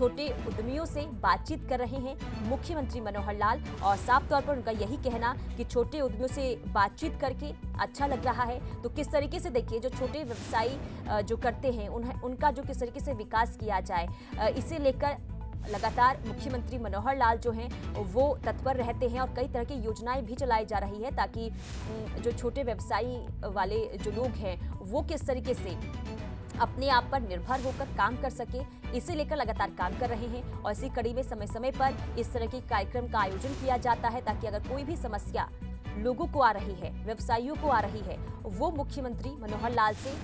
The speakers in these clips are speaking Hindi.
छोटे उद्यमियों से बातचीत कर रहे हैं मुख्यमंत्री मनोहर लाल और साफ तौर पर उनका यही कहना कि छोटे उद्यमियों से बातचीत करके अच्छा लग रहा है। तो किस तरीके से देखिए जो छोटे व्यवसायी जो करते हैं उनका जो किस तरीके से विकास किया जाए, इसे लेकर लगातार मुख्यमंत्री मनोहर लाल जो हैं वो तत्पर रहते हैं और कई तरह की योजनाएं भी चलाई जा रही है ताकि जो छोटे व्यवसायी वाले जो लोग हैं वो किस तरीके से अपने आप पर निर्भर होकर काम कर सके, इसे लेकर लगातार काम कर रहे हैं। और इसी कड़ी में समय समय पर इस तरह के कार्यक्रम का आयोजन किया जाता है ताकि अगर कोई भी समस्या लोगों को आ रही है, व्यवसायियों को आ रही है, वो मुख्यमंत्री मनोहर लाल से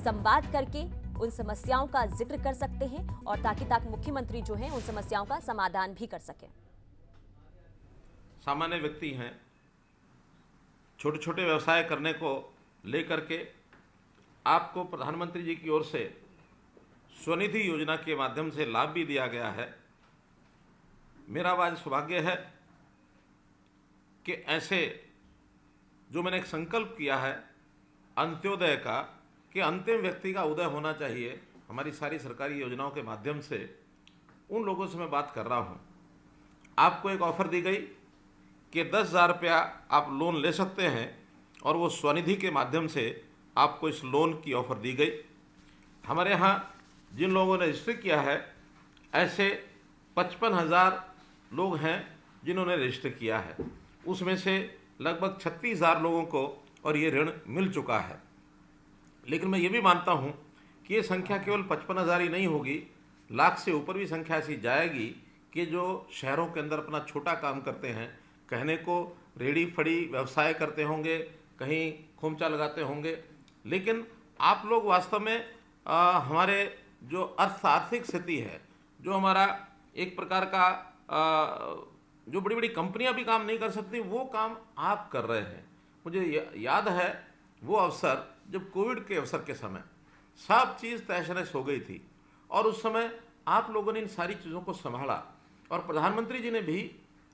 संवाद करके उन समस्याओं का जिक्र कर सकते हैं और ताकि मुख्यमंत्री जो हैं उन समस्याओं का समाधान भी कर सकें। सामान्य व्यक्ति हैं, छोटे छोटे व्यवसाय करने को लेकर के आपको प्रधानमंत्री जी की ओर से स्वनिधि योजना के माध्यम से लाभ भी दिया गया है। मेरा आज सौभाग्य है कि ऐसे जो मैंने एक संकल्प किया है अंत्योदय का, कि अंतिम व्यक्ति का उदय होना चाहिए, हमारी सारी सरकारी योजनाओं के माध्यम से उन लोगों से मैं बात कर रहा हूं। आपको एक ऑफ़र दी गई कि 10,000 रुपया आप लोन ले सकते हैं और वो स्वनिधि के माध्यम से आपको इस लोन की ऑफ़र दी गई। हमारे यहाँ जिन लोगों ने रजिस्टर किया है ऐसे 55,000 लोग हैं जिन्होंने रजिस्टर किया है, उसमें से लगभग 36,000 लोगों को और ये ऋण मिल चुका है। लेकिन मैं ये भी मानता हूँ कि ये संख्या केवल 55,000 ही नहीं होगी, लाख से ऊपर भी संख्या ऐसी जाएगी कि जो शहरों के अंदर अपना छोटा काम करते हैं, कहने को रेडी फड़ी व्यवसाय करते होंगे, कहीं खोमचा लगाते होंगे, लेकिन आप लोग वास्तव में हमारे जो आर्थिक स्थिति है, जो हमारा एक प्रकार का जो बड़ी बड़ी कंपनियां भी काम नहीं कर सकती, वो काम आप कर रहे हैं। मुझे याद है वो अवसर जब कोविड के अवसर के समय सब चीज़ तहस-नहस हो गई थी और उस समय आप लोगों ने इन सारी चीज़ों को संभाला और प्रधानमंत्री जी ने भी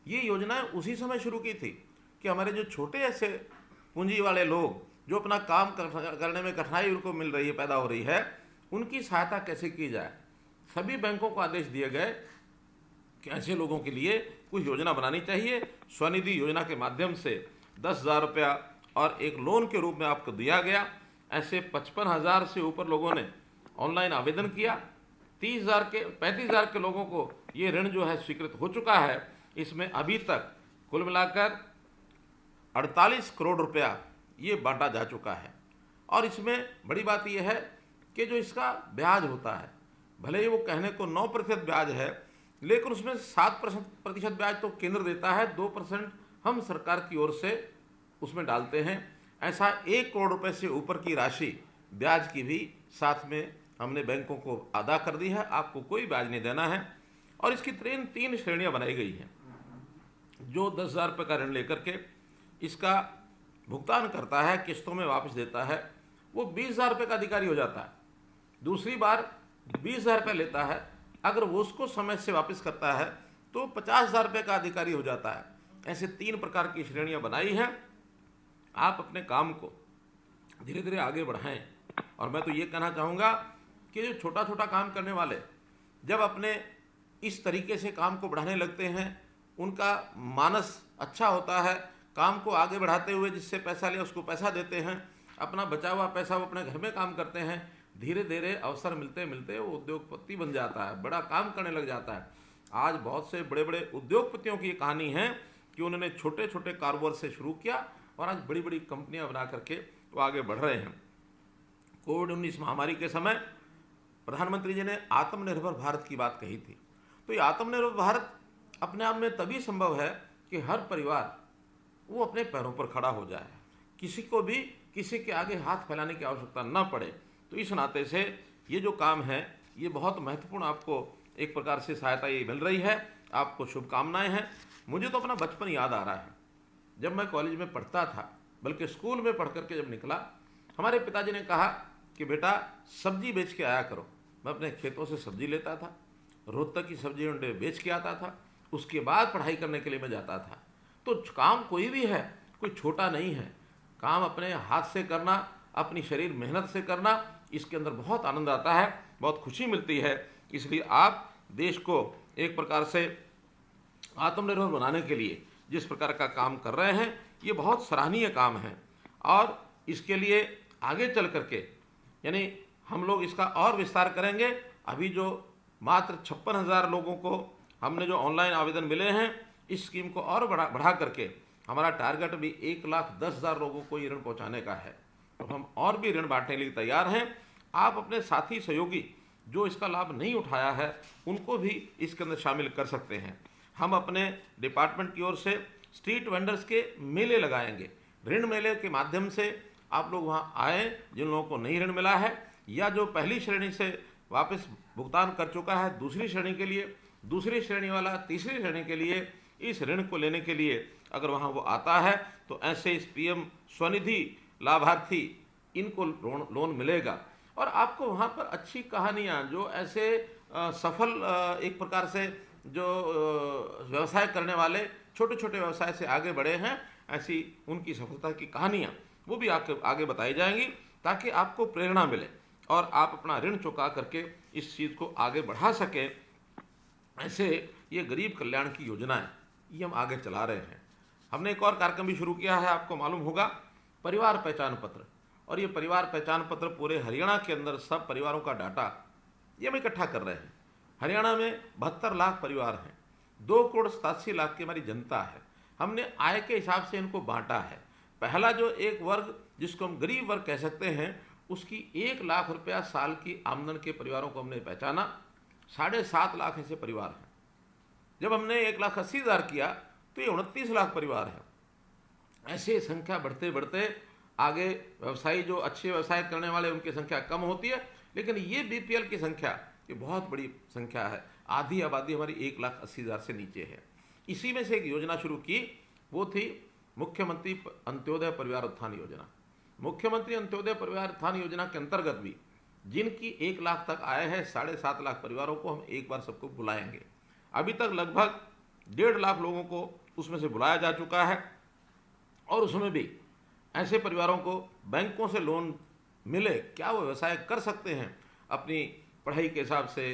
ये योजनाएं उसी समय शुरू की थी कि हमारे जो छोटे ऐसे पूंजी वाले लोग जो अपना काम करने में कठिनाई उनको मिल रही है, पैदा हो रही है, उनकी सहायता कैसे की जाए। सभी बैंकों को आदेश दिए गए कि ऐसे लोगों के लिए कुछ योजना बनानी चाहिए। स्वनिधि योजना के माध्यम से 10,000 रुपया और एक लोन के रूप में आपको दिया गया। ऐसे 55,000 से ऊपर लोगों ने ऑनलाइन आवेदन किया। 35,000 के लोगों को ये ऋण जो है स्वीकृत हो चुका है। इसमें अभी तक कुल मिलाकर 48 करोड़ रुपया ये बांटा जा चुका है। और इसमें बड़ी बात यह है कि जो इसका ब्याज होता है, भले ही वो कहने को 9% ब्याज है, लेकिन उसमें 7% ब्याज तो केंद्र देता है, 2% हम सरकार की ओर से उसमें डालते हैं। ऐसा 1 करोड़ रुपए से ऊपर की राशि ब्याज की भी साथ में हमने बैंकों को अदा कर दी है। आपको कोई ब्याज नहीं देना है। और इसकी 3 श्रेणियां बनाई गई हैं। जो 10,000 रुपये का ऋण लेकर के इसका भुगतान करता है, किस्तों में वापस देता है, वो 20,000 रुपये का अधिकारी हो जाता है। दूसरी बार 20,000 रुपये लेता है, अगर वो उसको समय से वापस करता है तो 50,000 रुपये का अधिकारी हो जाता है। ऐसे 3 प्रकार की श्रेणियां बनाई हैं। आप अपने काम को धीरे धीरे आगे बढ़ाएं। और मैं तो ये कहना चाहूँगा कि जो छोटा छोटा काम करने वाले जब अपने इस तरीके से काम को बढ़ाने लगते हैं, उनका मानस अच्छा होता है, काम को आगे बढ़ाते हुए जिससे पैसा लिया उसको पैसा देते हैं, अपना बचा हुआ पैसा वो अपने घर में काम करते हैं। धीरे धीरे अवसर मिलते मिलते वो उद्योगपति बन जाता है, बड़ा काम करने लग जाता है। आज बहुत से बड़े बड़े उद्योगपतियों की कहानी है कि उन्होंने छोटे छोटे कारोबार से शुरू किया और आज बड़ी बड़ी कंपनियां बना करके वो आगे बढ़ रहे हैं। कोविड-19 महामारी के समय प्रधानमंत्री जी ने आत्मनिर्भर भारत की बात कही थी। तो ये आत्मनिर्भर भारत अपने आप में तभी संभव है कि हर परिवार वो अपने पैरों पर खड़ा हो जाए, किसी को भी किसी के आगे हाथ फैलाने की आवश्यकता न पड़े। तो इस नाते से ये जो काम है ये बहुत महत्वपूर्ण, आपको एक प्रकार से सहायता ये मिल रही है। आपको शुभकामनाएं हैं। मुझे तो अपना बचपन याद आ रहा है, जब मैं कॉलेज में पढ़ता था, बल्कि स्कूल में पढ़ करके जब निकला, हमारे पिताजी ने कहा कि बेटा सब्जी बेच के आया करो। मैं अपने खेतों से सब्जी लेता था, रोहतक की सब्जी मंडी बेच के आता था, उसके बाद पढ़ाई करने के लिए मैं जाता था। तो काम कोई भी है, कोई छोटा नहीं है। काम अपने हाथ से करना, अपनी शरीर मेहनत से करना, इसके अंदर बहुत आनंद आता है, बहुत खुशी मिलती है। इसलिए आप देश को एक प्रकार से आत्मनिर्भर बनाने के लिए जिस प्रकार का काम कर रहे हैं, ये बहुत सराहनीय काम है। और इसके लिए आगे चल करके यानी हम लोग इसका और विस्तार करेंगे। अभी जो मात्र 56,000 लोगों को हमने जो ऑनलाइन आवेदन मिले हैं, इस स्कीम को और बढ़ा करके हमारा टारगेट भी 1,10,000 लोगों को ये ऋण पहुंचाने का है। तो हम और भी ऋण बांटने के लिए तैयार हैं। आप अपने साथी सहयोगी जो इसका लाभ नहीं उठाया है, उनको भी इसके अंदर शामिल कर सकते हैं। हम अपने डिपार्टमेंट की ओर से स्ट्रीट वेंडर्स के मेले लगाएंगे। ऋण मेले के माध्यम से आप लोग वहाँ आए, जिन लोगों को नहीं ऋण मिला है या जो पहली श्रेणी से वापस भुगतान कर चुका है दूसरी श्रेणी के लिए, दूसरी श्रेणी वाला तीसरी श्रेणी के लिए, इस ऋण को लेने के लिए अगर वहाँ वो आता है तो ऐसे इस पीएम स्वनिधि लाभार्थी इनको लोन मिलेगा। और आपको वहाँ पर अच्छी कहानियाँ जो ऐसे सफल एक प्रकार से जो व्यवसाय करने वाले छोटे छोटे व्यवसाय से आगे बढ़े हैं, ऐसी उनकी सफलता की कहानियाँ वो भी आगे बताई जाएंगी, ताकि आपको प्रेरणा मिले और आप अपना ऋण चुका करके इस चीज़ को आगे बढ़ा सकें। ऐसे ये गरीब कल्याण की योजनाएं ये हम आगे चला रहे हैं। हमने एक और कार्यक्रम भी शुरू किया है, आपको मालूम होगा, परिवार पहचान पत्र। और ये परिवार पहचान पत्र पूरे हरियाणा के अंदर सब परिवारों का डाटा ये हम इकट्ठा कर रहे हैं। हरियाणा में 72 लाख परिवार हैं, 2,87,00,000 की हमारी जनता है। हमने आय के हिसाब से इनको बांटा है। पहला जो एक वर्ग जिसको हम गरीब वर्ग कह सकते हैं, उसकी 1 लाख रुपया साल की आमदन के परिवारों को हमने पहचाना। 7.5 लाख ऐसे परिवार हैं। जब हमने 1,80,000 किया तो ये 29 लाख परिवार हैं। ऐसे संख्या बढ़ते बढ़ते आगे व्यवसायी जो अच्छे व्यवसाय करने वाले उनकी संख्या कम होती है, लेकिन ये बीपीएल की संख्या ये बहुत बड़ी संख्या है। आधी आबादी हमारी 1,80,000 से नीचे है। इसी में से एक योजना शुरू की, वो थी मुख्यमंत्री अंत्योदय परिवार उत्थान योजना। मुख्यमंत्री अंत्योदय परिवार उत्थान योजना के अंतर्गत भी जिनकी 1 लाख तक आय है, 7.5 लाख परिवारों को हम एक बार सबको बुलाएंगे। अभी तक लगभग 1.5 लाख लोगों को उसमें से बुलाया जा चुका है। और उसमें भी ऐसे परिवारों को बैंकों से लोन मिले, क्या वो व्यवसाय कर सकते हैं अपनी पढ़ाई के हिसाब से,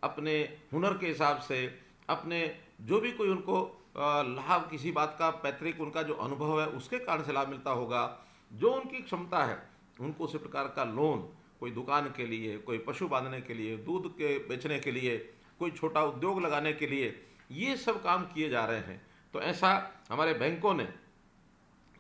अपने हुनर के हिसाब से, अपने जो भी कोई उनको लाभ किसी बात का पैतृक उनका जो अनुभव है उसके कारण से लाभ मिलता होगा, जो उनकी क्षमता है उनको उसी प्रकार का लोन, कोई दुकान के लिए, कोई पशु बांधने के लिए, दूध के बेचने के लिए, कोई छोटा उद्योग लगाने के लिए, ये सब काम किए जा रहे हैं। तो ऐसा हमारे बैंकों ने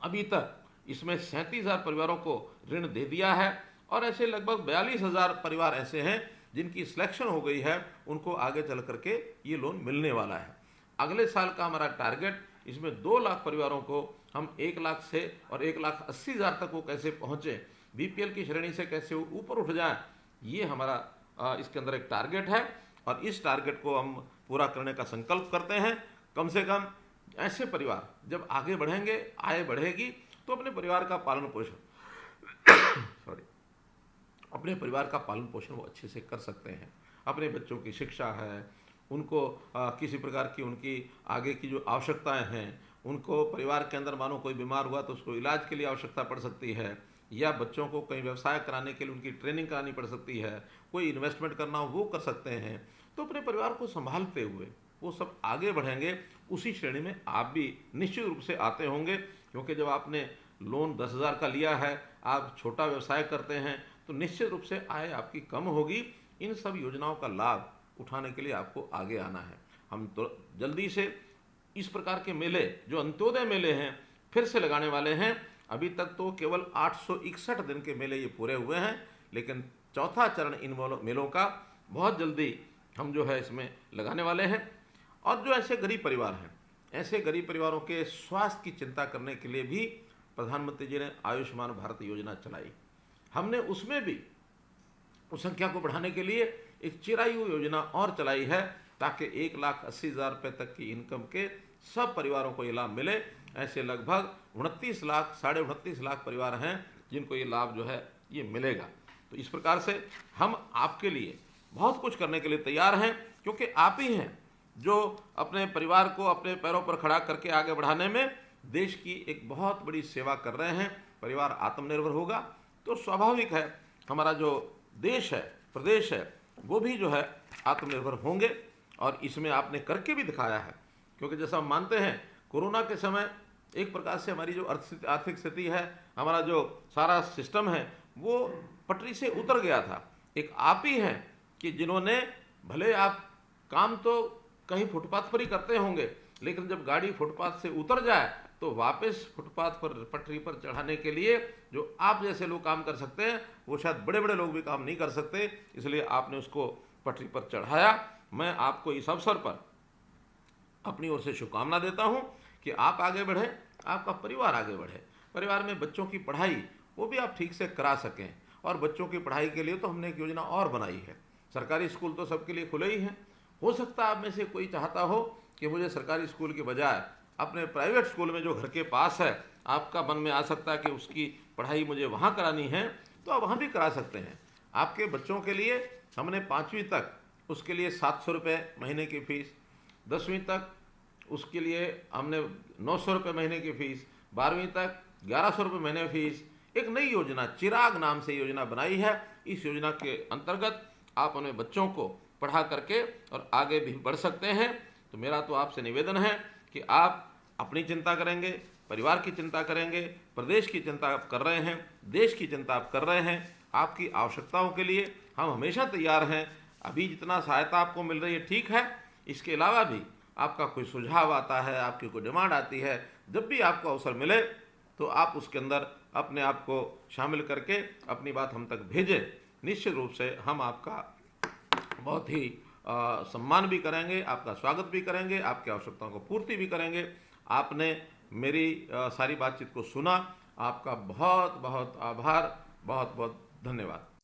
अभी तक इसमें 37,000 परिवारों को ऋण दे दिया है। और ऐसे लगभग 42,000 परिवार ऐसे हैं जिनकी सिलेक्शन हो गई है, उनको आगे चल करके ये लोन मिलने वाला है। अगले साल का हमारा टारगेट, इसमें 2 लाख परिवारों को हम 1 लाख से और 1,80,000 तक वो कैसे पहुँचे, बीपीएल की श्रेणी से कैसे ऊपर उठ जाए, ये हमारा इसके अंदर एक टारगेट है। और इस टारगेट को हम पूरा करने का संकल्प करते हैं। कम से कम ऐसे परिवार जब आगे बढ़ेंगे, आय बढ़ेगी, तो अपने परिवार का पालन पोषण अपने परिवार का पालन पोषण वो अच्छे से कर सकते हैं। अपने बच्चों की शिक्षा है, उनको किसी प्रकार की उनकी आगे की जो आवश्यकताएं हैं, उनको परिवार के अंदर मानो कोई बीमार हुआ तो उसको इलाज के लिए आवश्यकता पड़ सकती है, या बच्चों को कहीं व्यवसाय कराने के लिए उनकी ट्रेनिंग करानी पड़ सकती है, कोई इन्वेस्टमेंट करना हो वो कर सकते हैं। तो अपने परिवार को संभालते हुए वो सब आगे बढ़ेंगे। उसी श्रेणी में आप भी निश्चित रूप से आते होंगे, क्योंकि जब आपने लोन 10,000 का लिया है, आप छोटा व्यवसाय करते हैं, तो निश्चित रूप से आय आपकी कम होगी। इन सब योजनाओं का लाभ उठाने के लिए आपको आगे आना है। हम तो जल्दी से इस प्रकार के मेले, जो अंत्योदय मेले हैं, फिर से लगाने वाले हैं। अभी तक तो केवल 861 दिन के मेले ये पूरे हुए हैं, लेकिन चौथा चरण इन मेलों का बहुत जल्दी हम जो है इसमें लगाने वाले हैं। और जो ऐसे गरीब परिवार हैं, ऐसे गरीब परिवारों के स्वास्थ्य की चिंता करने के लिए भी प्रधानमंत्री जी ने आयुष्मान भारत योजना चलाई। हमने उसमें भी उस संख्या को बढ़ाने के लिए एक चिरायु योजना और चलाई है, ताकि 1,80,000 रुपये तक की इनकम के सब परिवारों को ये लाभ मिले। ऐसे लगभग 29 लाख, 29.5 लाख परिवार हैं जिनको ये लाभ जो है ये मिलेगा। तो इस प्रकार से हम आपके लिए बहुत कुछ करने के लिए तैयार हैं, क्योंकि आप ही हैं जो अपने परिवार को अपने पैरों पर खड़ा करके आगे बढ़ाने में देश की एक बहुत बड़ी सेवा कर रहे हैं। परिवार आत्मनिर्भर होगा तो स्वाभाविक है हमारा जो देश है, प्रदेश है, वो भी जो है आत्मनिर्भर होंगे। और इसमें आपने करके भी दिखाया है, क्योंकि जैसा हम मानते हैं कोरोना के समय एक प्रकार से हमारी जो आर्थिक स्थिति है, हमारा जो सारा सिस्टम है, वो पटरी से उतर गया था। एक आप ही हैं कि जिन्होंने, भले आप काम तो कहीं फुटपाथ पर ही करते होंगे, लेकिन जब गाड़ी फुटपाथ से उतर जाए तो वापस फुटपाथ पर पटरी पर चढ़ाने के लिए जो आप जैसे लोग काम कर सकते हैं, वो शायद बड़े बड़े लोग भी काम नहीं कर सकते, इसलिए आपने उसको पटरी पर चढ़ाया। मैं आपको इस अवसर पर अपनी ओर से शुभकामना देता हूं कि आप आगे बढ़े, आपका परिवार आगे बढ़े, परिवार में बच्चों की पढ़ाई वो भी आप ठीक से करा सकें। और बच्चों की पढ़ाई के लिए तो हमने एक योजना और बनाई है। सरकारी स्कूल तो सबके लिए खुले ही हैं। हो सकता है आप में से कोई चाहता हो कि मुझे सरकारी स्कूल के बजाय अपने प्राइवेट स्कूल में जो घर के पास है, आपका मन में आ सकता है कि उसकी पढ़ाई मुझे वहाँ करानी है, तो आप वहाँ भी करा सकते हैं। आपके बच्चों के लिए हमने 5वीं तक उसके लिए 700 रुपये महीने की फ़ीस, 10वीं तक उसके लिए हमने 900 रुपये महीने की फ़ीस, 12वीं तक 1100 रुपये महीने फ़ीस, एक नई योजना चिराग नाम से योजना बनाई है। इस योजना के अंतर्गत आप अपने बच्चों को पढ़ा करके और आगे भी बढ़ सकते हैं। तो मेरा तो आपसे निवेदन है कि आप अपनी चिंता करेंगे, परिवार की चिंता करेंगे, प्रदेश की चिंता आप कर रहे हैं, देश की चिंता आप कर रहे हैं। आपकी आवश्यकताओं के लिए हम हमेशा तैयार हैं। अभी जितना सहायता आपको मिल रही है ठीक है, इसके अलावा भी आपका कोई सुझाव आता है, आपकी कोई डिमांड आती है, जब भी आपको अवसर मिले तो आप उसके अंदर अपने आप को शामिल करके अपनी बात हम तक भेजें। निश्चित रूप से हम आपका बहुत ही सम्मान भी करेंगे, आपका स्वागत भी करेंगे, आपकी आवश्यकताओं को पूर्ति भी करेंगे। आपने मेरी सारी बातचीत को सुना, आपका बहुत बहुत आभार, बहुत बहुत धन्यवाद।